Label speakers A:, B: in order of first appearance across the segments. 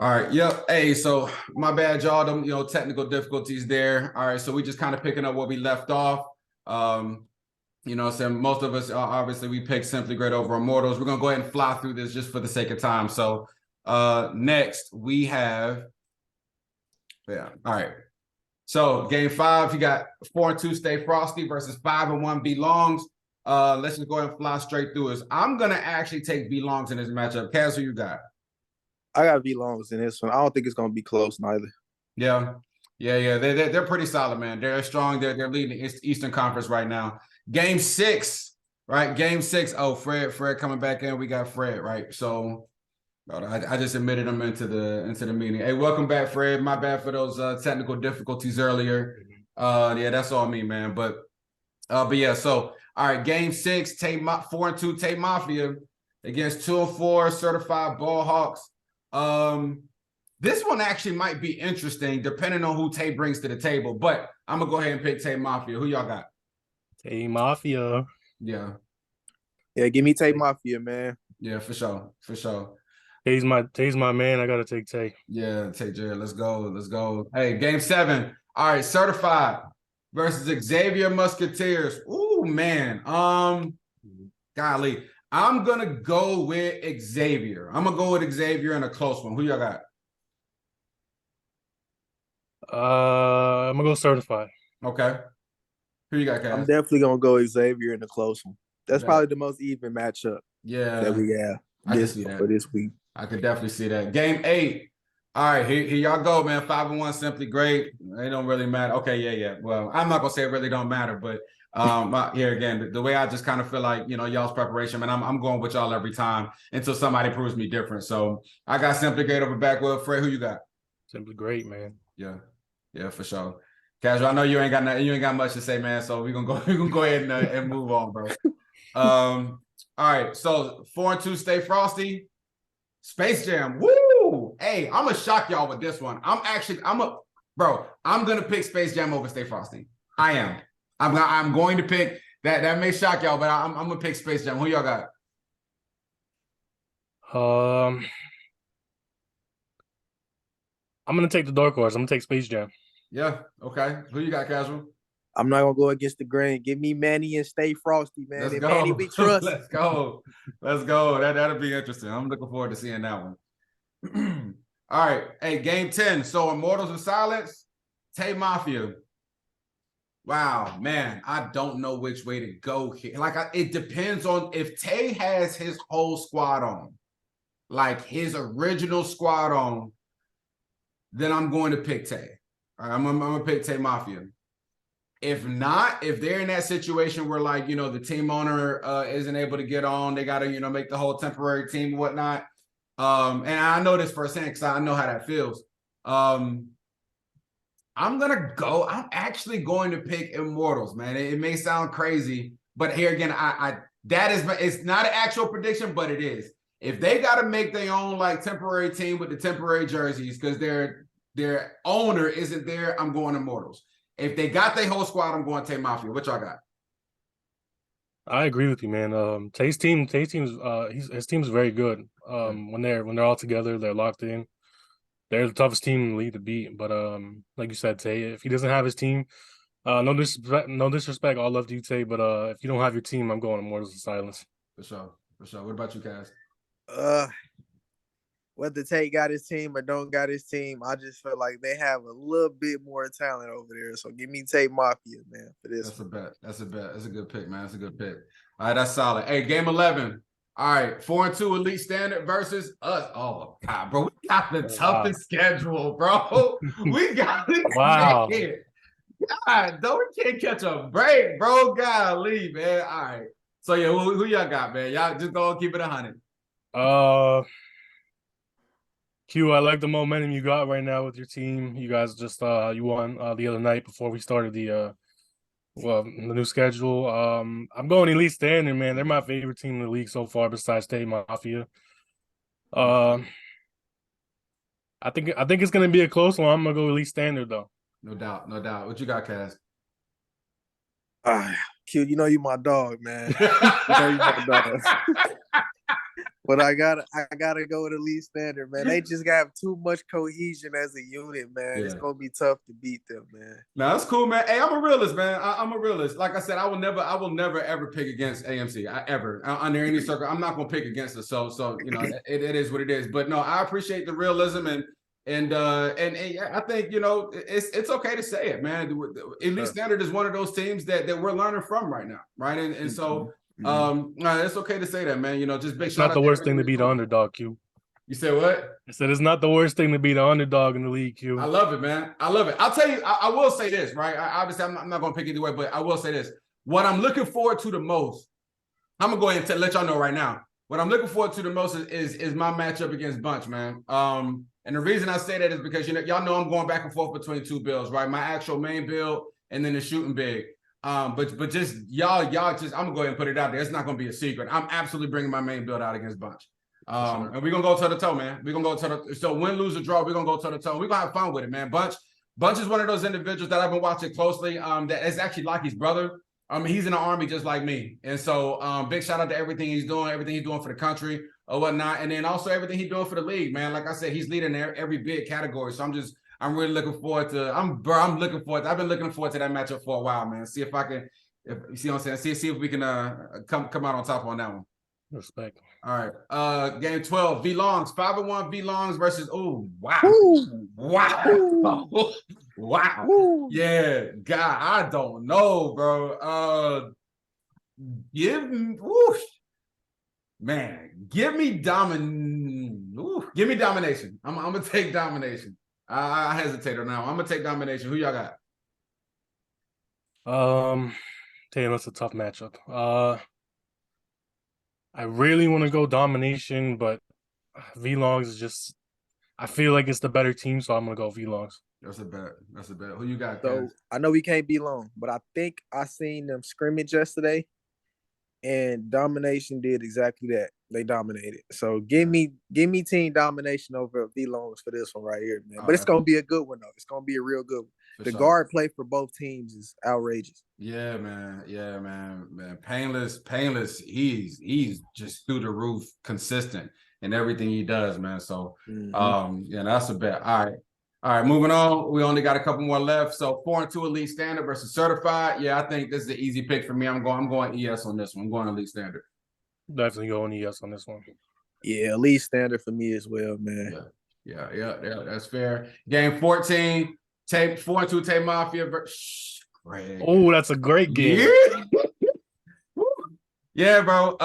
A: All right. Yep. Hey, so my bad, y'all. Them, technical difficulties there. All right. So we just kind of picking up where we left off. So most of us obviously we picked Simply Great over Immortals. We're gonna go ahead and fly through this just for the sake of time. So next we have all right. So game 5, you got 4-2 Stay Frosty versus 5-1 Belongs. Let's just go ahead and fly straight through this. I'm gonna actually take Belongs in this matchup. Kaz, who you got?
B: I got Belongs in this one. I don't think it's gonna be close neither.
A: Yeah. They're pretty solid, man. They're strong. They're leading the Eastern Conference right now. Game 6, right? Game 6. Oh, Fred coming back in. We got Fred, right? So I just admitted him into the meeting. Hey, welcome back, Fred. My bad for those technical difficulties earlier. Yeah, that's all me, man. But yeah. So all right, game 6, 4-2 Tay Mafia against 2-4 Certified Ball Hawks. This one actually might be interesting depending on who Tay brings to the table, but I'm gonna go ahead and pick Tay Mafia. Who y'all got?
C: Tay Mafia.
A: Yeah,
B: give me Tay Mafia, man.
A: Yeah, for sure.
C: Tay's my man. I gotta take Tay.
A: Yeah, Tay J. Let's go. Hey, game 7. All right, Certified versus Xavier Musketeers. Ooh, man. Golly. I'm gonna go with Xavier. I'm gonna go with Xavier in a close one. Who y'all got?
C: I'm gonna go Certified.
A: Okay. Who you got, Kaz?
B: I'm definitely gonna go Xavier in a close one. That's probably the most even matchup.
A: That
B: we have for this week.
A: I could definitely see that. Game 8. All right, here y'all go, man. 5-1 Simply Great. It don't really matter. Okay, yeah. Well, I'm not gonna say it really don't matter, but here again, the way I just kind of feel like y'all's preparation, man. I'm going with y'all every time until somebody proves me different. So I got Simply Great over BAKKWOOD. Fred, who you got?
C: Simply Great, man.
A: Yeah, for sure. Casual, I know you ain't got much to say, man. So we're gonna go ahead and move on, bro. All right, so 4-2 Stay Frosty. Space Jam. Woo! Hey, I'm gonna shock y'all with this one. I'm gonna pick Space Jam over Stay Frosty. I am. I'm going to pick that. That may shock y'all, but I'm gonna pick Space Jam. Who y'all got?
C: I'm gonna take the dark horse. I'm gonna take Space Jam.
A: Yeah. Okay. Who you got, Casual?
B: I'm not gonna go against the grain. Give me Manny and Stay Frosty, man.
A: Let's
B: and
A: go.
B: Manny, we trust.
A: Let's go. That'll be interesting. I'm looking forward to seeing that one. All right. Hey, game 10. So Immortals of Silence, Tay Mafia. Wow, man, I don't know which way to go here. It depends on if Tay has his whole squad on, like his original squad on, then I'm going to pick Tay. All right, I'm gonna pick Tay Mafia. If not, if they're in that situation where the team owner isn't able to get on, they got to make the whole temporary team and whatnot. And I know this firsthand because I know how that feels. I'm actually going to pick Immortals, man. It may sound crazy, but here again, it's not an actual prediction, but it is. If they got to make their own temporary team with the temporary jerseys because their owner isn't there, I'm going Immortals. If they got their whole squad, I'm going Tay Mafia. What y'all got?
C: I agree with you, man. His team's very good. When they're all together, they're locked in. They're the toughest team in the league to beat. But like you said, Tay, if he doesn't have his team, no disrespect, all love to you, Tay. But if you don't have your team, I'm going Immortals of Silence.
A: For sure. What about you, Kaz?
B: Whether Tay got his team or don't got his team, I just feel like they have a little bit more talent over there. So give me Tay Mafia, man, for this.
A: That's a bet. That's a good pick, man. That's a good pick. All right, that's solid. Hey, game 11. All right, 4-2 Elite Standard versus us. Oh, God, bro. We got the toughest schedule, bro. We got it.
C: Wow.
A: God, though, we can't catch a break, bro. Golly, man. All right. So, yeah, who y'all got, man? Y'all just go keep it 100.
C: Q, I like the momentum you got right now with your team. You guys just you won the other night before we started the new schedule. I'm going Elite Standard, man. They're my favorite team in the league so far, besides Tay Mafia. I think it's gonna be a close one. I'm gonna go Elite Standard though.
A: No doubt. What you got, Kaz?
B: Q, you know you my dog, man. You know you my dog. But I gotta go with Elite Standard, man. They just got too much cohesion as a unit, man. It's gonna be tough to beat them, man.
A: No, that's cool, man. Hey, I'm a realist, man. I'm a realist. Like I said, I will never ever pick against AMC. Under any circle, I'm not gonna pick against it. So you know, it is what it is. But no, I appreciate the realism and I think, you know, it's okay to say it, man. Elite Standard is one of those teams that we're learning from right now, right? And so it's okay to say that, man. You know, just big shout out.
C: It's not the worst thing to be the underdog, Q.
A: You said what?
C: I said it's not the worst thing to be the underdog in the league, Q.
A: I love it, man. I love it. I'll tell you, I will say this, right? Obviously, I'm not going to pick either way, but I will say this. What I'm looking forward to the most, I'm going to go ahead and let y'all know right now. What I'm looking forward to the most is my matchup against Bunch, man. And the reason I say that is because, you know, y'all know I'm going back and forth between two builds, right? My actual main build and then the shooting big. But just y'all just, I'm gonna go ahead and put it out there. It's not gonna be a secret. I'm absolutely bringing my main build out against Bunch. And we're gonna go toe to toe, man. We're gonna go toe to so win, lose, or draw. We're gonna go toe to toe. We're gonna have fun with it, man. Bunch is one of those individuals that I've been watching closely. That is actually like his brother. He's in the Army just like me, and so big shout out to everything he's doing for the country or whatnot, and then also everything he's doing for the league, man. Like I said, he's leading every big category. So I'm really looking forward to. I've been looking forward to that matchup for a while, man. See if I can, you see what I'm saying. See if we can come out on top on that one.
C: Respect.
A: All right. Game 12. V-Longs 5-1 V-Longs versus. Oh wow, wow. Wow. Woo. Yeah, God, I don't know, bro. Give me domination. I'm gonna take domination. I hesitate on now. I'm gonna take domination. Who y'all got?
C: Damn, that's a tough matchup. I really want to go domination, but V-Longs is just. I feel like it's the better team, so I'm gonna go V-Longs.
A: That's a bet. Who you got?
B: So I know we can't be long, but I think I seen them scrimmage yesterday, and domination did exactly that. They dominated. So give me team domination over V-Longs for this one right here, man. But it's gonna be a good one though. It's gonna be a real good one. The guard play for both teams is outrageous.
A: Yeah, man. Painless. He's just through the roof, consistent in everything he does, man. So, yeah, that's a bet. All right, moving on. We only got a couple more left. So 4-2 Elite Standard versus Certified. Yeah, I think this is an easy pick for me. I'm going ES on this one. I'm going Elite Standard.
C: Definitely going ES on this one.
B: Yeah, Elite Standard for me as well, man.
A: Yeah, that's fair. Game 14, 4-2 Tay Mafia. Great.
C: Oh, that's a great game.
A: Yeah, bro.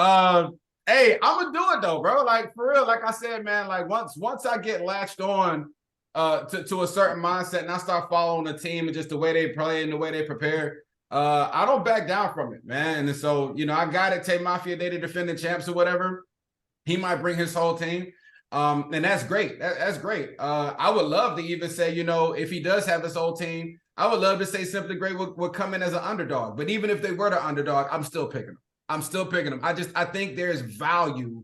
A: Hey, I'm gonna do it though, bro. Like for real, like I said, man. Like once I get latched on to a certain mindset and I start following the team and just the way they play and the way they prepare, I don't back down from it, man. And so, you know, I got it. Tay Mafia, they the defending champs or whatever. He might bring his whole team. And that's great. That's great. I would love to even say, you know, if he does have his whole team, I would love to say Simply Great would come in as an underdog. But even if they were the underdog, I'm still picking them. I think there's value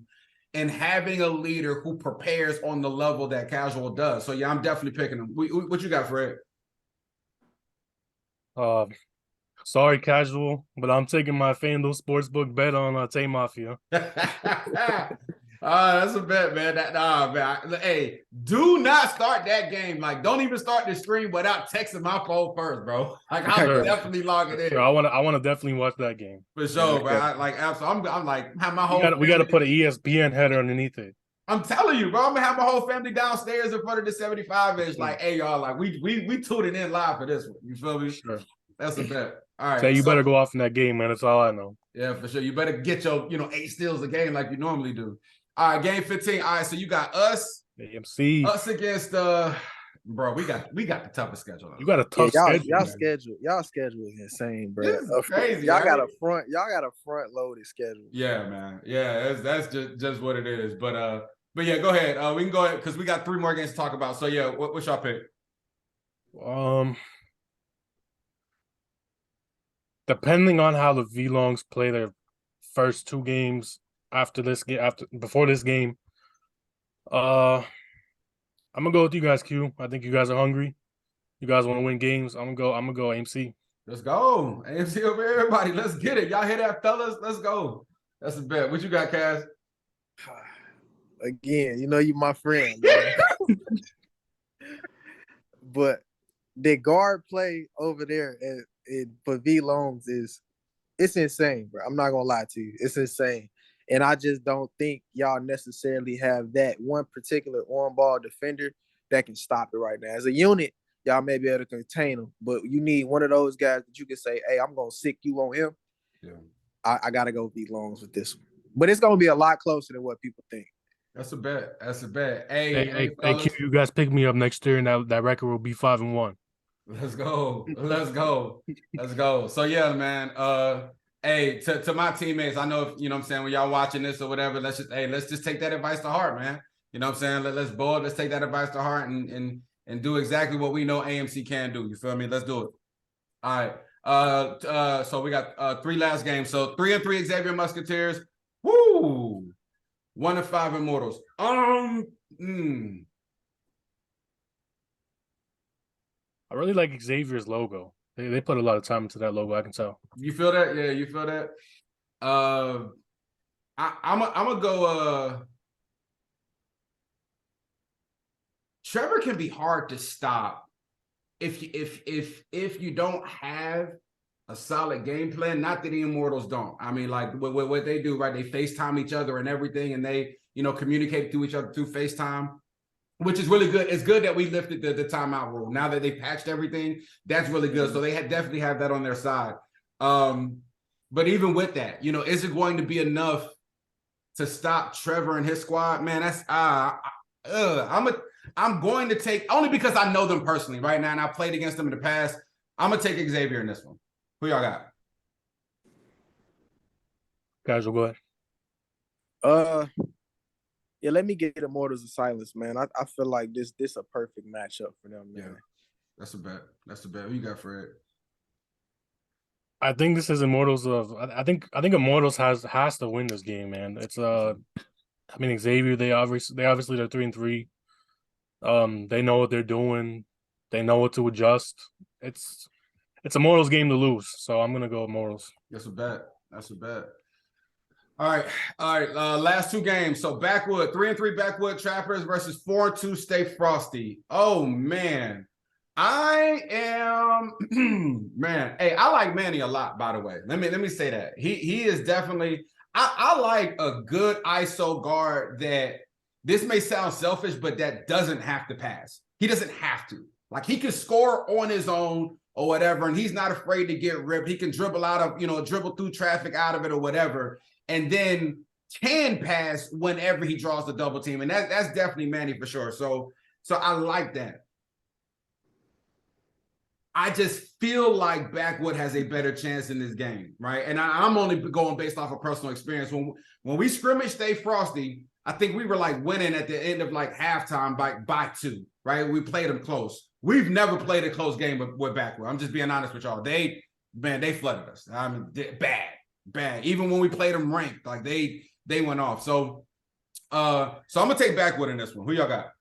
A: in having a leader who prepares on the level that Casual does. So yeah, I'm definitely picking them. What you got, Fred?
C: Sorry, Casual, but I'm taking my FanDuel Sportsbook bet on Tay Mafia.
A: That's a bet, man. Hey, do not start that game. Like, don't even start the stream without texting my phone first, bro. Like, I'll definitely log it in.
C: Sure, I want to definitely watch that game
A: for sure, bro. Absolutely. I'm like, have my whole.
C: We got to put an ESPN header underneath it.
A: I'm telling you, bro. I'm gonna have my whole family downstairs in front of the 75-inch. Like, hey, y'all, like we tuning in live for this one. You feel me? Sure. That's a bet. All right.
C: So you better go off in that game, man. That's all I know.
A: Yeah, for sure. You better get your 8 steals a game like you normally do. All right, game 15. All right, so you got us against bro. We got the toughest schedule.
C: You got a tough schedule.
B: Y'all schedule is insane, bro.
A: This is crazy.
B: Y'all got a front loaded schedule.
A: Yeah, man. Yeah, that's just what it is. But yeah, go ahead. We can go ahead because we got 3 more games to talk about. So yeah, what's y'all pick?
C: Depending on how the V-Longs play their first 2 games before this game, I'm gonna go with you guys, Q. I think you guys are hungry. You guys want to win games. I'm gonna go AMC.
A: Let's go. AMC over everybody. Let's get it. Y'all hear that, fellas? Let's go. That's a bet. What you got, Kaz?
B: Again, you know you my friend, man. But the guard play over there for V Longs it's insane, bro. I'm not gonna lie to you. It's insane. And I just don't think y'all necessarily have that one particular on-ball defender that can stop it right now. As a unit, y'all may be able to contain them, but you need one of those guys that you can say, hey, I'm gonna sick you on him.
A: Yeah.
B: I gotta go V Longs with this one. But it's gonna be a lot closer than what people think.
A: That's a bet. That's a bet. Hey,
C: Hey,
A: fellas.
C: Q, you guys pick me up next year, and that record will be 5-1.
A: Let's go. Let's go. Let's go. So yeah, man. Hey, to my teammates, I know if you know what I'm saying when y'all watching this or whatever, let's just take that advice to heart, man. You know what I'm saying? Let's take that advice to heart and do exactly what we know AMC can do. You feel me? Let's do it. All right. So we got 3 last games. So 3-3 Xavier Musketeers. Woo! 1-5 Immortals.
C: I really like Xavier's logo. They put a lot of time into that logo. I can tell.
A: You feel that? Yeah, you feel that? I'm gonna go. Trevor can be hard to stop if you don't have a solid game plan. Not that the Immortals don't. I mean, like what they do, right? They FaceTime each other and everything, and they communicate to each other through FaceTime, which is really good. It's good that we lifted the timeout rule. Now that they patched everything, that's really good. So they definitely have that on their side. But even with that, is it going to be enough to stop Trevor and his squad? Man, that's I'm going to take, only because I know them personally right now and I played against them in the past. I'm gonna take Xavier in this one. Who y'all got?
C: Guys, will go ahead.
B: Yeah, let me get Immortals of Silence, man. I feel like this a perfect matchup for them, man.
A: Yeah, that's a bet. That's a bet. Who you got, Fred?
C: I think this is Immortals of. I think Immortals has to win this game, man. It's I mean Xavier. They're 3-3. They know what they're doing. They know what to adjust. It's Immortals game to lose, so I'm gonna go Immortals.
A: That's a bet. That's a bet. All right. Last 2 games. So BAKKWOOD, 3-3 BAKKWOOD Trappers versus 4-2 Stay Frosty. Oh man. I am man. Hey, I like Manny a lot, by the way. Let me say that. He is definitely I like a good ISO guard that this may sound selfish, but that doesn't have to pass. He doesn't have to. Like he can score on his own or whatever, and he's not afraid to get ripped. He can dribble out of, dribble through traffic out of it or whatever, and then can pass whenever he draws the double team. And that's definitely Manny for sure. So I like that. I just feel like BAKKWOOD has a better chance in this game, right? And I'm only going based off of personal experience. When we scrimmaged Stay Frosty, I think we were like winning at the end of like halftime by 2, right? We played them close. We've never played a close game with BAKKWOOD. I'm just being honest with y'all. They flooded us. I mean, bad. Even when we played them ranked, like they went off. So I'm gonna take BAKKWOOD in this one. Who y'all got?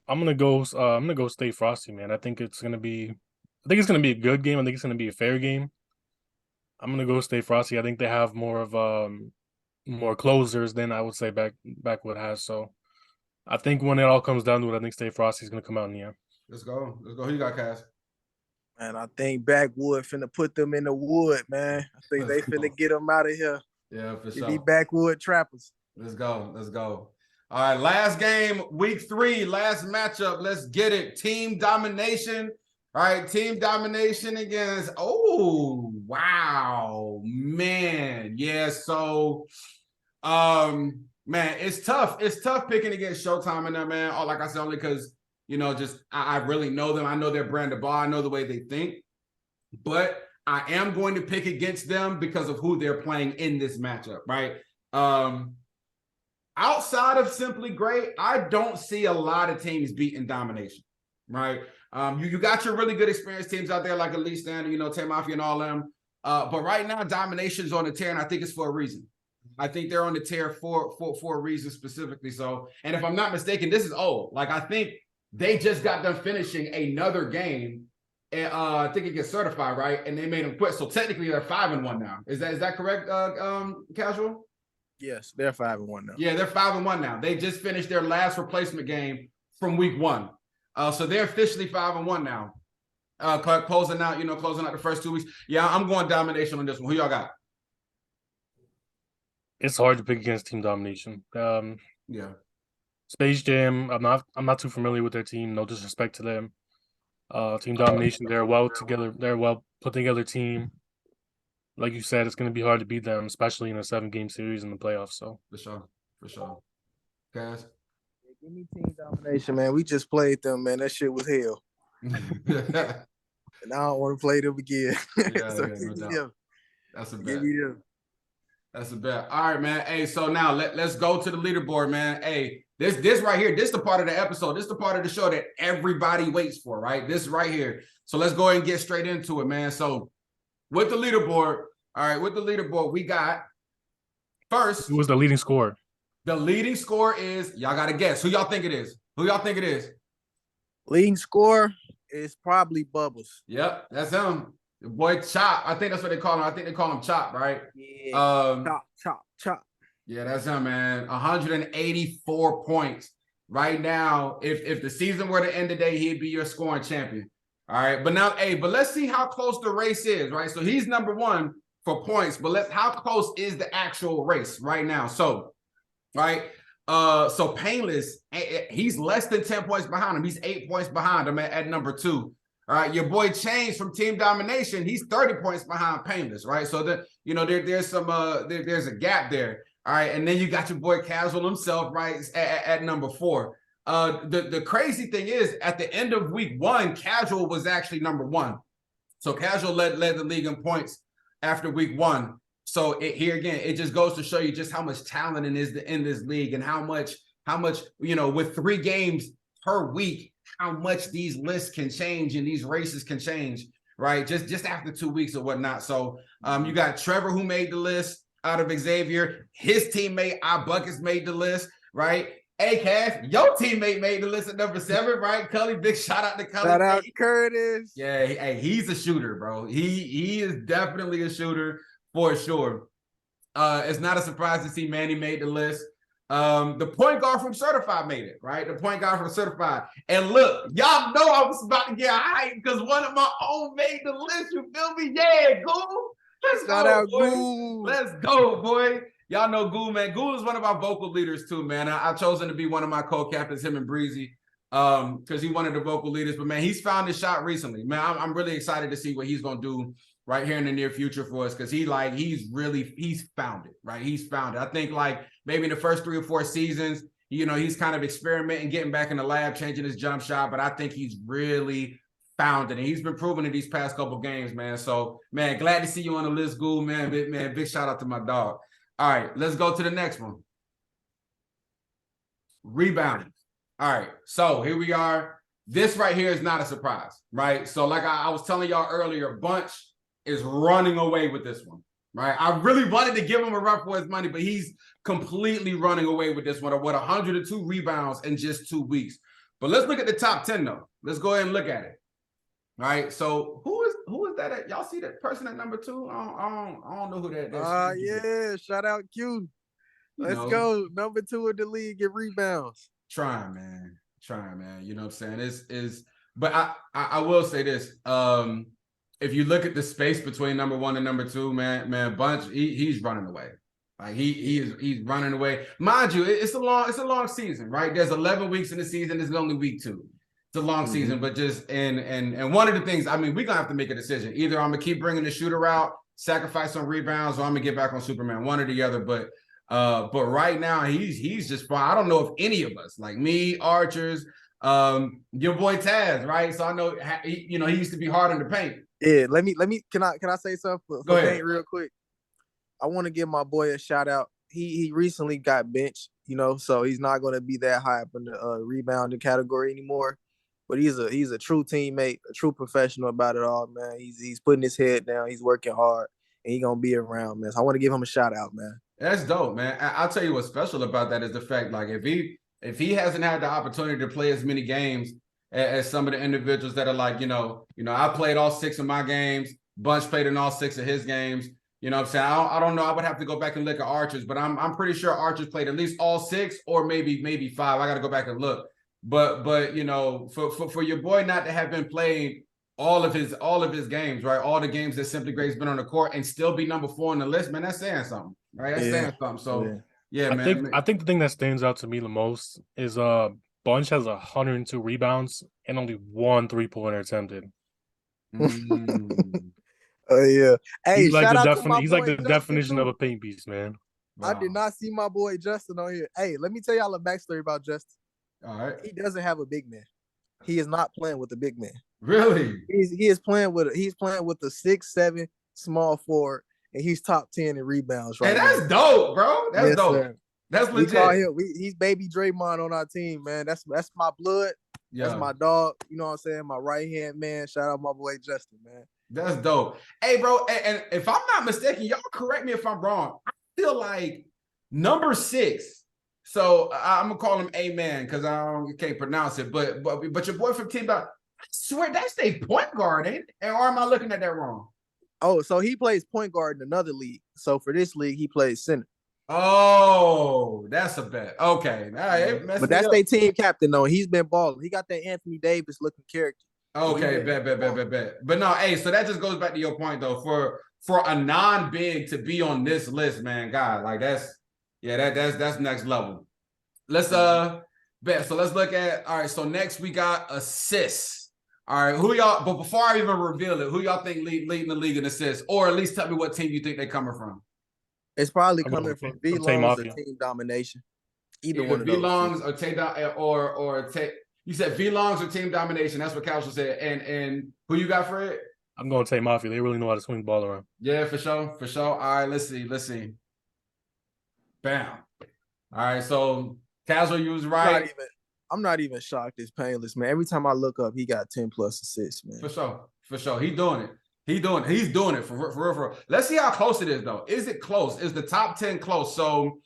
C: I'm gonna go Stay Frosty, man. I think it's gonna be a good game. I think it's gonna be a fair game. I'm gonna go Stay Frosty. I think they have more of more closers than I would say BAKKWOOD has. So I think when it all comes down to it, I think Stay Frosty is gonna come out in the end.
A: Let's go. Who you got, Cass?
B: Man, I think BAKKWOOD finna put them in the wood, man. I think they finna get them out of here.
A: Yeah, for sure.
B: Be BAKKWOOD Trappers.
A: Let's go. All right, last game, week 3, last matchup. Let's get it. Team domination. All right, team domination against. Oh, wow, man. Yeah, so, man, it's tough. It's tough picking against Showtime and them, man. Oh, like I said, only because, I really know them. I know their brand of ball. I know the way they think. But I am going to pick against them because of who they're playing in this matchup, right? Outside of Simply Great, I don't see a lot of teams beating domination, right? You got your really good experienced teams out there like Elite Standard, Tay Mafia and all them. But right now, domination's on the tear, and I think it's for a reason. I think they're on the tear for a reason specifically. So, and if I'm not mistaken, this is old. Like, I think they just got done finishing another game, and I think it gets certified, right? And they made them quit. So technically, they're 5-1 now. Is that correct, Casual?
B: Yes, they're 5-1 now.
A: Yeah, they're 5-1 now. They just finished their last replacement game from week 1. So they're officially 5-1 now. Closing out the first 2 weeks. Yeah, I'm going domination on this one. Who y'all got?
C: It's hard to pick against team domination.
A: Yeah.
C: Space Jam, I'm not too familiar with their team. No disrespect to them. Team domination, they're well put together team. Like you said, it's going to be hard to beat them, especially in a 7-game series in the playoffs. So
A: For sure. Guys.
B: Give me team domination, man. We just played them, man. That shit was hell. And I don't want to play them again. So give me them.
A: That's a bet.
B: Give me them.
A: That's a bet. All right, man. Hey, so now let's go to the leaderboard, man. Hey, this right here, this is the part of the episode. This is the part of the show that everybody waits for, right? This right here. So let's go ahead and get straight into it, man. So with the leaderboard, we got first.
C: Who was the leading scorer?
A: The leading score is, y'all got to guess. Who y'all think it is?
B: Leading score is probably Bubbles.
A: Yep, that's him. The boy Chop. I think that's what they call him. I think they call him Chop, right?
B: Yeah. Chop.
A: Yeah, that's him, man. 184 points. Right now, if the season were to end today, he'd be your scoring champion. All right. But now, but let's see how close the race is, right? So he's number 1 for points, but how close is the actual race right now? So, right. So Painless, he's less than 10 points behind him. He's 8 points behind him at number 2. All right, your boy Change from Team Domination, he's 30 points behind Painless, right? So there's some there's a gap there. All right, and then you got your boy Casual himself, right, at number 4. The crazy thing is, at the end of week 1, Casual was actually number 1. So Casual led the league in points after week 1. So here again, it just goes to show you just how much talent is in this league, and how much with 3 games per week, how much these lists can change and these races can change, right? Just after 2 weeks or whatnot. So you got Trevor, who made the list out of Xavier. His teammate iBuckets made the list, right? Hey, Cash, your teammate made the list at number 7, right? Cully, big shout out to Cully.
B: Shout out Curtis.
A: Yeah, hey, he's a shooter, bro. He is definitely a shooter for sure. It's not a surprise to see Manny made the list. The point guard from Certified made it, right? The point guard from Certified. And look, y'all know I was about to get hyped because one of my own made the list. You feel me? Yeah, Goo.
B: Shout out Goo.
A: Let's go, boy. Y'all know Goo, man. Goo is one of our vocal leaders too, man. I've chosen to be one of my co-captains, him and Breezy, because he's one of the vocal leaders. But man, he's found his shot recently. Man, I'm really excited to see what he's gonna do right here in the near future for us, because he's found it, right? He's found it. I think like maybe in the first 3 or 4 seasons, he's kind of experimenting, getting back in the lab, changing his jump shot, but I think he's really found it, and he's been proving it these past couple games, man. So, man, glad to see you on the list, Ghoul, man. Big shout out to my dog. All right, let's go to the next one. Rebounding. All right, so here we are. This right here is not a surprise, right? So like I was telling y'all earlier, Bunch is running away with this one, right? I really wanted to give him a run for his money, but he's completely running away with this one with 102 rebounds in just 2 weeks. But let's look at the top 10 though. Let's go ahead and look at it. All right. So who is that? Y'all see that person at number 2? I don't know who that is.
B: Yeah. Shout out Q. Let's go. Number 2 in the league in rebounds.
A: Trying, man. You know what I'm saying? But I will say this. If you look at the space between number 1 and number 2, man, Bunch, he's running away. Like he's running away. Mind you, it's a long season, right? There's 11 weeks in the season. This is only week 2. It's a long season, but just and one of the things, I mean, we're gonna have to make a decision. Either I'm gonna keep bringing the shooter out, sacrifice some rebounds, or I'm gonna get back on Superman. One or the other. But right now he's just fine. I don't know if any of us, like me, Archers, your boy Taz, right? So I know he used to be hard in the paint.
B: Yeah, let me. Can I say something for
A: Go ahead.
B: Paint real quick? I want to give my boy a shout out. He recently got benched, so he's not going to be that high up in the rebounding category anymore. But he's a true teammate, a true professional about it all, man. He's putting his head down. He's working hard, and he's gonna be around, man. So I want to give him a shout out, man.
A: That's dope, man. I'll tell you what's special about that is the fact, like, if he hasn't had the opportunity to play as many games as some of the individuals that are like, I played all 6 of my games. Bunch played in all 6 of his games. You know what I'm saying? I don't know. I would have to go back and look at Archers, but I'm pretty sure Archers played at least all 6 or maybe 5. I got to go back and look. But you know, for your boy not to have been playing all of his games, right? All the games that Simply Great's been on the court and still be number 4 on the list, man, that's saying something, right? That's saying something. So yeah, man.
C: I think the thing that stands out to me the most is Bunch has 102 rebounds and only 1 3-pointer attempted.
B: Yeah. Hey,
C: He's like
B: shout
C: the
B: out to my boy
C: the
B: Justin,
C: definition
B: too.
C: of a paint beast, man.
B: Wow. I did not see my boy Justin on here. Hey, let me tell y'all a backstory about Justin.
A: All right.
B: He doesn't have a big man. He is not playing with a big man.
A: Really?
B: He's playing with a 6'7" small forward, and he's top 10 in rebounds right now.
A: That's dope, bro. That's dope. Sir. That's legit.
B: We call him, he's baby Draymond on our team, man. That's my blood. Yeah. That's my dog. You know what I'm saying? My right-hand man. Shout out my boy Justin, man.
A: That's dope. Hey, bro, and if I'm not mistaken, y'all correct me if I'm wrong. I feel like number 6. So I'm gonna call him A-Man because I can't pronounce it. But your boy from Team Dot, I swear that's a point guard, ain't it? Or am I looking at that wrong?
B: Oh, so he plays point guard in another league. So for this league, he plays center.
A: Oh, that's a bet. Okay. All right.
B: But that's their team captain, though. He's been balling. He got that Anthony Davis looking character.
A: Okay, bet. But no, hey, so that just goes back to your point, though. For a non-big to be on this list, man, God, like that's next level. Let's bet. So let's look at, all right, so next we got assists. All right, who y'all, but before I even reveal it, who y'all think leading the league in assists? Or at least tell me what team you think they're coming from.
B: It's probably coming from V-Longs or Team Domination. Either one of those.
A: V-Longs or you said V-Longs or Team Domination. That's what Casual said. And who you got for it?
C: I'm going to take Mafia. They really know how to swing the ball around.
A: Yeah, for sure. All right, let's see. Bam. All right, so Casual, you was right.
B: I'm not even shocked it's Painless, man. Every time I look up, he got 10+ assists, man.
A: For sure. He's doing it. He's doing it for real. Let's see how close it is, though. Is it close? Is the top 10 close? So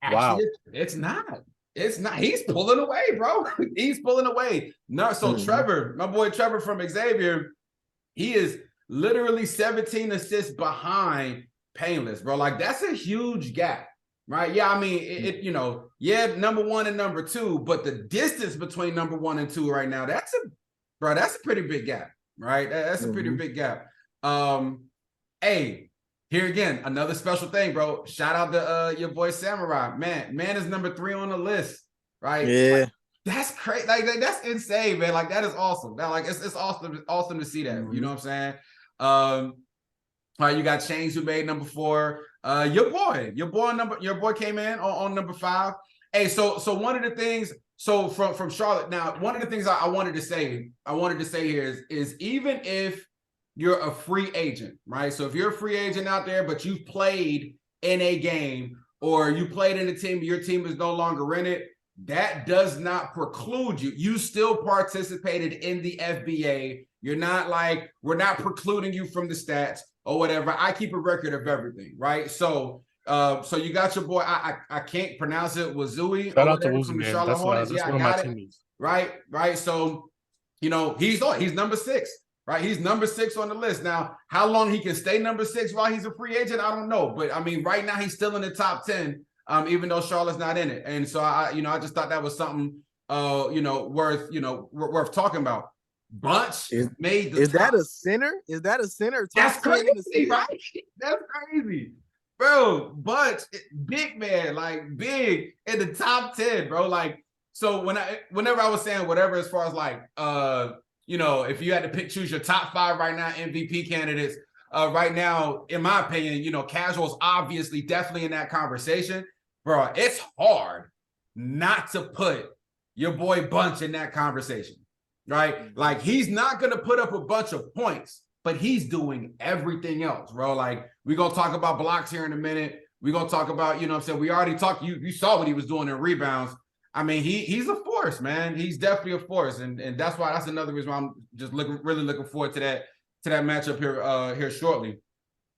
A: actually, wow. It's not. He's pulling away, bro. He's pulling away. No, so Trevor, my boy Trevor from Xavier, he is literally 17 assists behind Painless, bro. Like, that's a huge gap, right? Yeah, I mean, number 1 and number 2, but the distance between number 1 and 2 right now, that's a pretty big gap. Right, that's a pretty big gap. Hey, here again, another special thing, bro. Shout out to your boy Samurai. Man is number 3 on the list, right?
B: Yeah,
A: like, that's crazy. Like that's insane, man. Like that is awesome. That like it's awesome to see that. You know what I'm saying? All right, you got Chains who made number 4. Your boy came in on number 5. Hey, so one of the things. So from Charlotte, now one of the things I wanted to say here is even if you're a free agent, right? So if you're a free agent out there, but you've played in a game or you played in a team, your team is no longer in it, that does not preclude you. You still participated in the FBA. You're not like, we're not precluding you from the stats or whatever. I keep a record of everything, right? So you got your boy, I can't pronounce it, Wazui.
C: Shout out to Woozy, man. That's one of my teammates.
A: Right. So, he's number 6, right? He's number 6 on the list. Now, how long he can stay number 6 while he's a free agent, I don't know. But, I mean, right now he's still in the top 10, even though Charlotte's not in it. And so, I just thought that was something, worth talking about. Bunch made the
B: Is that a center? Is that a center?
A: That's crazy, right? That's crazy. Bro, Bunch, big man, like big in the top 10, bro. Like, so whenever I was saying whatever, as far as like, if you had to choose your top 5 right now, MVP candidates, right now, in my opinion, Casual's obviously definitely in that conversation. Bro, it's hard not to put your boy Bunch in that conversation, right? Like, he's not going to put up a bunch of points, but he's doing everything else, bro. Like, we're going to talk about blocks here in a minute. We're going to talk about, we already talked, you saw what he was doing in rebounds. I mean, he's a force, man. He's definitely a force. And that's why, that's another reason why I'm just really looking forward to that matchup here shortly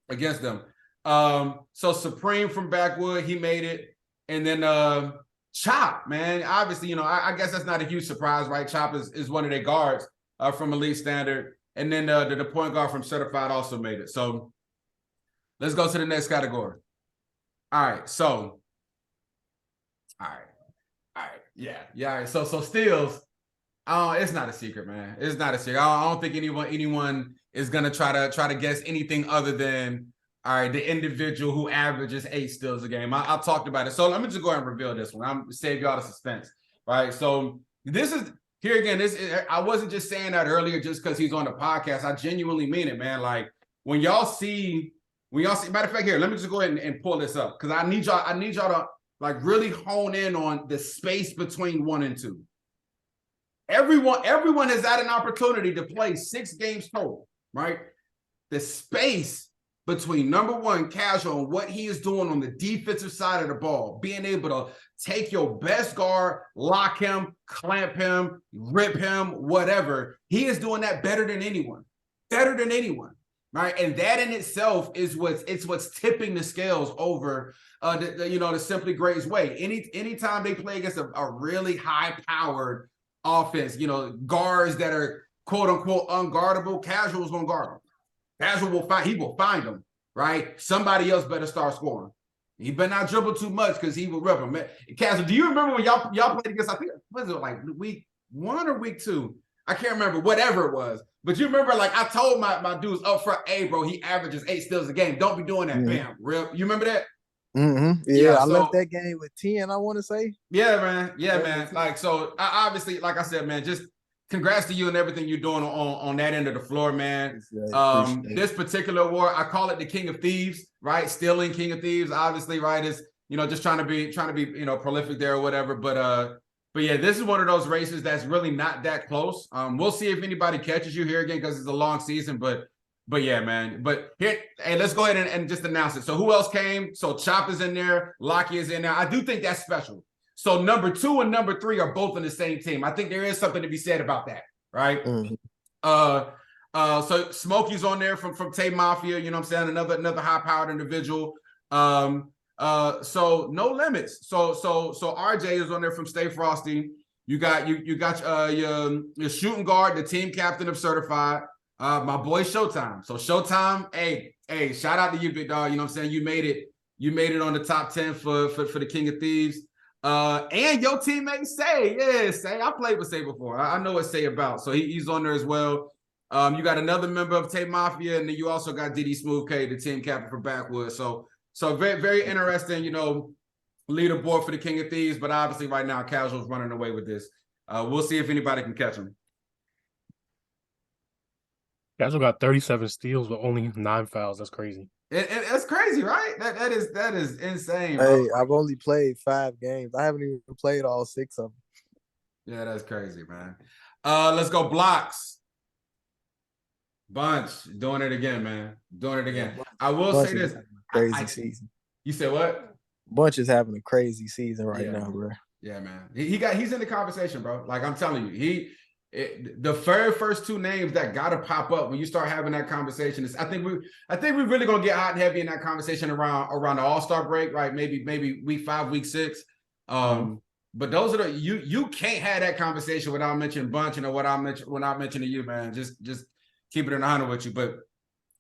A: against them. So Supreme from BAKKWOOD, he made it. And then Chop, man, obviously, I guess that's not a huge surprise, right? Chop is one of their guards from Elite Standard. And then the point guard from Certified also made it. So Let's go to the next category. All right, so, all right, yeah. All right. So steals. It's not a secret, man. It's not a secret. I don't think anyone is gonna try to guess anything other than all right, the individual who averages 8 steals a game. I talked about it. So let me just go ahead and reveal this one. I'm save y'all the suspense. Right. So this is here again. I wasn't just saying that earlier just because he's on the podcast. I genuinely mean it, man. Like when y'all see, matter of fact, here, let me just go ahead and pull this up because I need y'all to like really hone in on the space between 1 and 2. Everyone has had an opportunity to play 6 games total, right? The space between number 1, Casual, and what he is doing on the defensive side of the ball, being able to take your best guard, lock him, clamp him, rip him, whatever. He is doing that better than anyone, right? And that in itself is what's tipping the scales over the Simply Great's way. Anytime they play against a really high-powered offense, guards that are quote unquote unguardable, Casual's gonna guard them. Casual will find them, right? Somebody else better start scoring. He better not dribble too much because he will rip them. Casual, do you remember when y'all played against, I think, was it like week 1 or week 2? I can't remember, whatever it was. But you remember, like, I told my dudes up front, hey, bro, he averages 8 steals a game. Don't be doing that. Bam. Real. You remember that?
B: Yeah, I left that game with 10, I want to say.
A: Yeah, man. Yeah, man. Like, so obviously, like I said, man, just congrats to you and everything you're doing on that end of the floor, man. This particular award, I call it the King of Thieves, right? Stealing King of Thieves, obviously, right? Is just trying to be prolific there or whatever. But yeah, this is one of those races that's really not that close. We'll see if anybody catches you here again because it's a long season, but yeah, man. But here, hey, let's go ahead and just announce it. So who else came? So Chopper's in there, Lockie is in there. I do think that's special. So number 2 and number 3 are both on the same team. I think there is something to be said about that, right? So Smokey's on there from Tay Mafia, you know what I'm saying? Another high-powered individual. So no limits. So RJ is on there from Stay Frosty. You got your shooting guard, the team captain of Certified. My boy Showtime. So Showtime, hey, shout out to you, big dog. You know what I'm saying? You made it on the top 10 for the King of Thieves. And your teammate Say, I played with Say before. I know what Say about. So he's on there as well. You got another member of Tay Mafia, and then you also got DD Smooth K, the team captain for BAKKWOOD. So very, very interesting, leaderboard for the King of Thieves, but obviously right now Casual's running away with this. We'll see if anybody can catch him.
C: Casual got 37 steals with only 9 fouls. That's crazy.
A: It's crazy, right? That is insane.
B: Hey, I've only played 5 games. I haven't even played all 6 of them.
A: Yeah, that's crazy, man. Let's go blocks. Bunch doing it again, man. Doing it again. I will say this:
B: crazy season.
A: You said what?
B: Bunch is having a crazy season right now, bro.
A: Yeah, man. He's in the conversation, bro. Like I'm telling you, the very first 2 names that gotta pop up when you start having that conversation is I think we're really gonna get hot and heavy in that conversation around the All-Star break, right? Maybe week 5, week 6. But those are you can't have that conversation without mentioning Bunch and without mentioning you, man. Just keep it in 100 with you.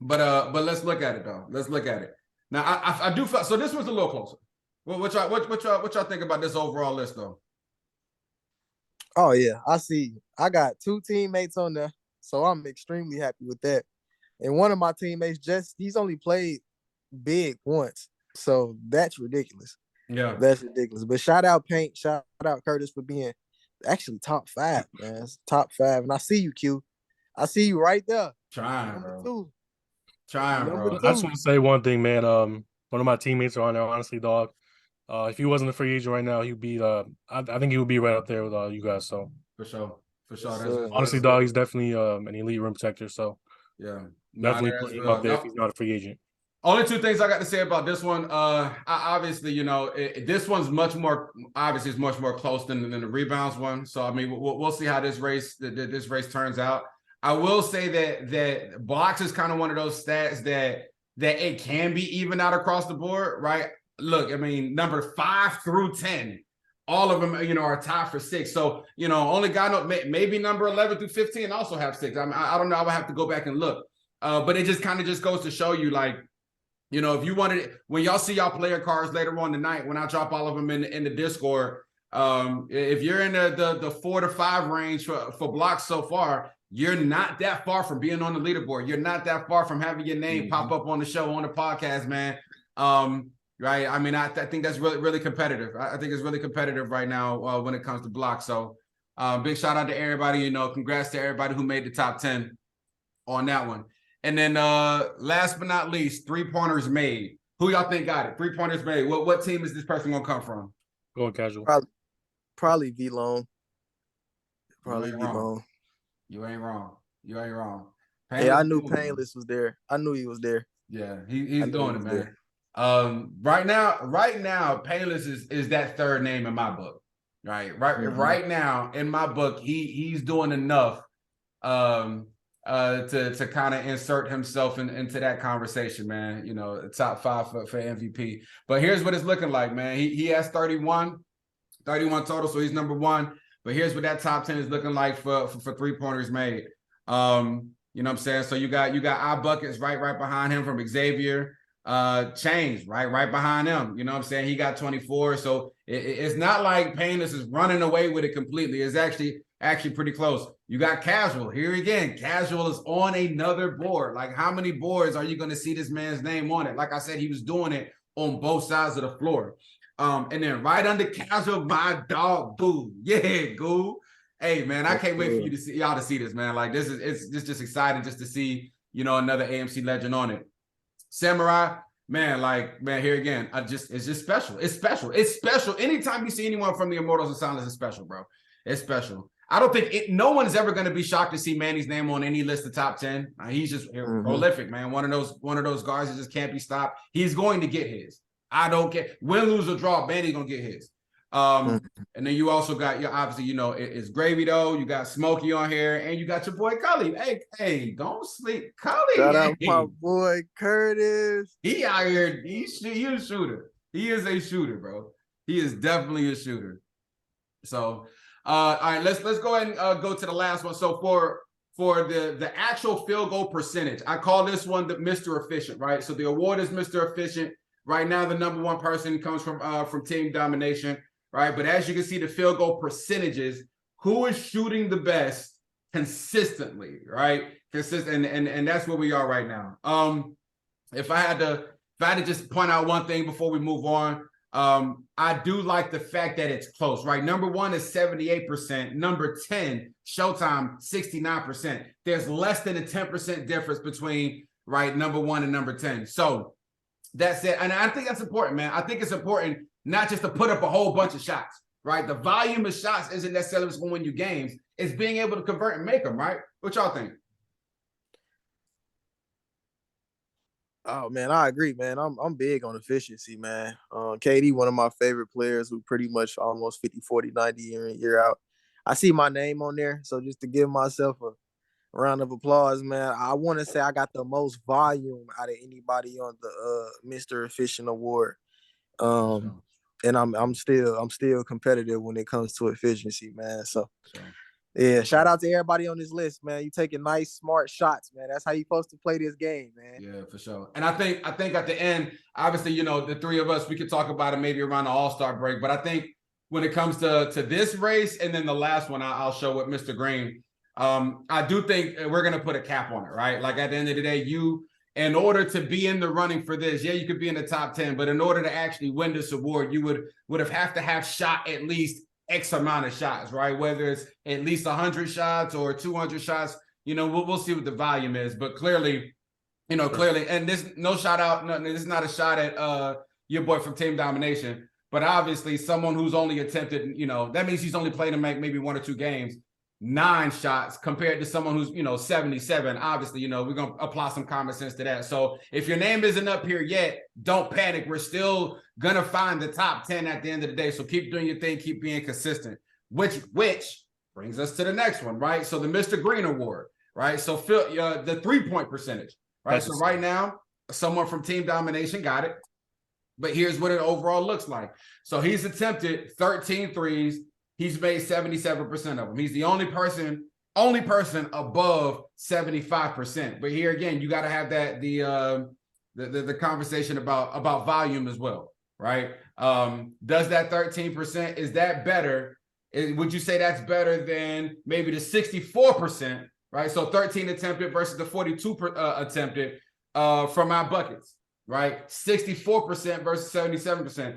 A: But let's look at it though. Let's look at it. Now I do feel so this was a little closer. What y'all think about this overall list though?
B: Oh yeah, I see. I got 2 teammates on there, so I'm extremely happy with that. And one of my teammates he's only played big once, so that's ridiculous.
A: Yeah,
B: that's ridiculous. But shout out Paint, shout out Curtis for being actually top 5, man. It's top 5, and I see you, Q. I see you right there.
A: Trying,
B: Number
A: bro.
B: 2.
A: Trying, bro.
C: I just want to say one thing, man. One of my teammates are on there, honestly, dog. If he wasn't a free agent right now, he'd be I think he would be right up there with you guys. So
A: for sure.
C: Honestly, dog, he's definitely an elite rim protector. So
A: yeah,
C: definitely put him up there if he's not a free agent.
A: Only 2 things I got to say about this one. Obviously, this one's much more close than the rebounds one. So I mean, we'll see how this race turns out. I will say that blocks is kind of one of those stats that it can be even out across the board, right? Look, I mean, number 5 through 10, all of them, are tied for 6. So, only God knows, maybe number 11 through 15 also have 6. I mean, I don't know. I would have to go back and look. But it just kind of just goes to show you, like, You know, if you wanted, when y'all see y'all player cards later on tonight, when I drop all of them in the Discord, if you're in the 4 to 5 range for blocks so far, you're not that far from being on the leaderboard. You're not that far from having your name pop up on the show, on the podcast, man. Right? I mean, I think that's really, really competitive. I think it's really competitive right now when it comes to blocks. So big shout out to everybody. You know, congrats to everybody who made the top 10 on that one. And then last but not least, 3-pointers made. Who y'all think got it? 3-pointers made. What team is this person gonna come from?
C: Go casual.
B: Probably V-Lone. Probably V-Lone.
A: You ain't wrong. You ain't wrong.
B: Hey, I knew Painless was there. I knew he was there.
A: Yeah, he's doing it, man. Right now, Painless is that third name in my book. Right now in my book, he's doing enough to kind of insert himself into that conversation, man. You know, top 5 for MVP. But here's what it's looking like, man. He has 31 total, so he's number 1. But here's what that top 10 is looking like for 3-pointers made. You know what I'm saying? So you got iBuckets right behind him from Xavier. Chains right behind him. You know what I'm saying? He got 24. So it's not like Painless is running away with it completely. It's actually pretty close. You got Casual. Here again, Casual is on another board. Like, how many boards are you going to see this man's name on it? Like I said, he was doing it on both sides of the floor. And then right under Casual, my dog Boo. Yeah, Goo. Hey man, I can't wait for y'all to see this, man. Like, it's just exciting just to see, you know, another AMC legend on it. Samurai, man, here again, it's just special. It's special. Anytime you see anyone from the Immortals of Silence, it's special, bro. It's special. I don't think no one is ever going to be shocked to see Manny's name on any list of top 10. He's just prolific, man. One of those guards that just can't be stopped. He's going to get his. I don't care. Win, lose, or draw, Manny's going to get his. And then you also got obviously, you know, it's Gravy though. You got Smokey on here, and you got your boy Cully. Hey, don't sleep, Cully.
B: Shout out my boy Curtis.
A: He out here. He's a shooter. He is a shooter, bro. He is definitely a shooter. So, all right, let's go ahead and go to the last one. So for the actual field goal percentage, I call this one the Mr. Efficient, right? So the award is Mr. Efficient. Right now, the number 1 person comes from Team Domination. Right, but as you can see, the field goal percentages, who is shooting the best consistently, right? Consistent, and that's where we are right now. If I had to just point out one thing before we move on, I do like the fact that it's close, right? Number 1 is 78%. Number 10, Showtime, 69%. There's less than a 10% difference between number 1 and number 10. So that's it, and I think that's important, man. I think it's important not just to put up a whole bunch of shots, right? The volume of shots isn't necessarily what's going to win you games. It's being able to convert and make them, right? What y'all think?
B: Oh man, I agree, man. I'm big on efficiency, man. KD, one of my favorite players, who pretty much almost 50, 40, 90 year in, year out. I see my name on there, so just to give myself a round of applause, man. I want to say I got the most volume out of anybody on the Mr. Efficient Award. And I'm still competitive when it comes to efficiency, man. So yeah, shout out to everybody on this list, man. You taking nice, smart shots, man. That's how you supposed to play this game, man.
A: Yeah, for sure. And I think at the end, obviously, you know, the 3 of us, we could talk about it maybe around the All-Star break. But I think when it comes to this race and then the last one, I'll show with Mr. Green. I do think we're gonna put a cap on it, right? Like, at the end of the day, in order to be in the running for this, yeah, you could be in the top 10, but in order to actually win this award, you would have to have shot at least X amount of shots, right? Whether it's at least 100 shots or 200 shots, you know, we'll see what the volume is. But clearly, and this no shout out, this is not a shot at your boy from Team Domination, but obviously someone who's only attempted, you know, that means he's only played in maybe 1 or 2 games. 9 shots compared to someone who's, you know, 77. Obviously, you know, we're going to apply some common sense to that. So if your name isn't up here yet, don't panic. We're still going to find the top 10 at the end of the day. So keep doing your thing. Keep being consistent, which brings us to the next one, right? So the Mr. Green Award, right? So the 3-point percentage, right? So right now, someone from Team Domination got it. But here's what it overall looks like. So he's attempted 13 threes. He's made 77% of them. He's the only person above 75%. But here again, you got to have the the conversation about volume as well, right? Does that 13%, is that better? Would you say that's better than maybe the 64%, right? So 13 attempted versus the 42 attempted from my buckets, right? 64% versus 77%.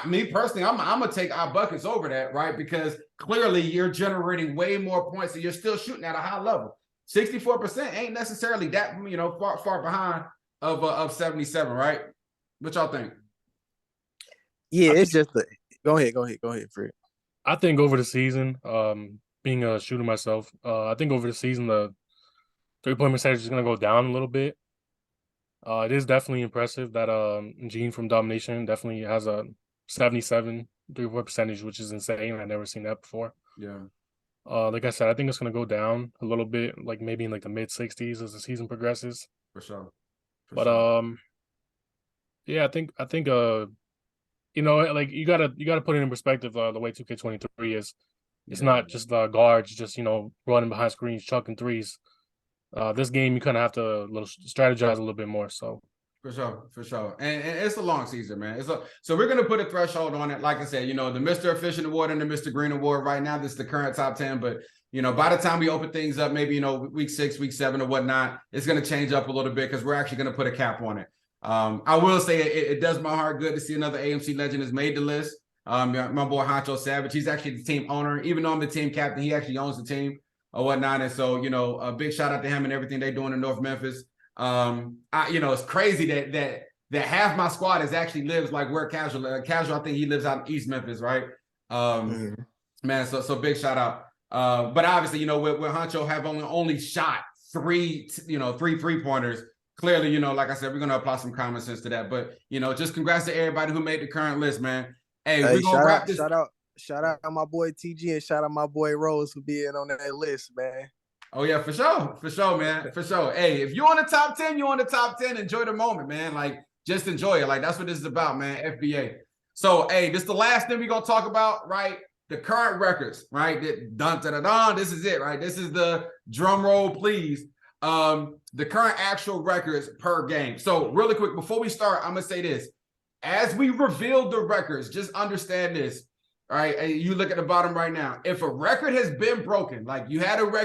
A: Me personally, I'm gonna take our buckets over that, right? Because clearly you're generating way more points and you're still shooting at a high level. 64% ain't necessarily that, far behind of 77, right? What y'all think?
B: Yeah, it's just go ahead, Fred.
C: I think over the season, being a shooter myself, I think over the season the 3-point percentage is gonna go down a little bit. It is definitely impressive that Gene from Domination definitely has a 77 3-point percentage, which is insane. I've never seen that before.
A: Yeah.
C: Like I said, I think it's gonna go down a little bit, like maybe in like the mid-60s as the season progresses.
A: For sure.
C: Yeah, I think like you gotta put it in perspective. The way 2K23 is, it's not just guards just running behind screens, chucking threes. This game you kind of have to strategize a little bit more. So
A: for sure, and it's a long season, man. So we're gonna put a threshold on it. Like I said, the Mr. Efficient Award and the Mr. Green Award. Right now, this is the current top 10, but by the time we open things up, maybe week 6, week 7, or whatnot, it's gonna change up a little bit because we're actually gonna put a cap on it. I will say it does my heart good to see another AMC legend has made the list. My boy Honcho Savage, he's actually the team owner. Even though I'm the team captain, he actually owns the team or whatnot. And so, a big shout out to him and everything they're doing in North Memphis. It's crazy that half my squad actually lives like where Casual. Casual, I think he lives out in East Memphis, right? Man, so big shout out. But obviously, with Honcho have only shot three 3-pointers. Clearly, like I said, we're gonna apply some common sense to that. But just congrats to everybody who made the current list, man. Hey, we're gonna wrap this.
B: Shout out my boy TG and shout out my boy Rose for being on that list, man.
A: Oh yeah, for sure, man, for sure. Hey, if you're on the top 10, you're on the top 10. Enjoy the moment, man. Like, just enjoy it. Like, that's what this is about, man. FBA. So, hey, this is the last thing we're gonna talk about, right? The current records, right? This is it, right? This is the drum roll, please. The current actual records per game. So, really quick, before we start, I'm gonna say this. As we reveal the records, just understand this. All right, you look at the bottom right now. If a record has been broken, like you had a record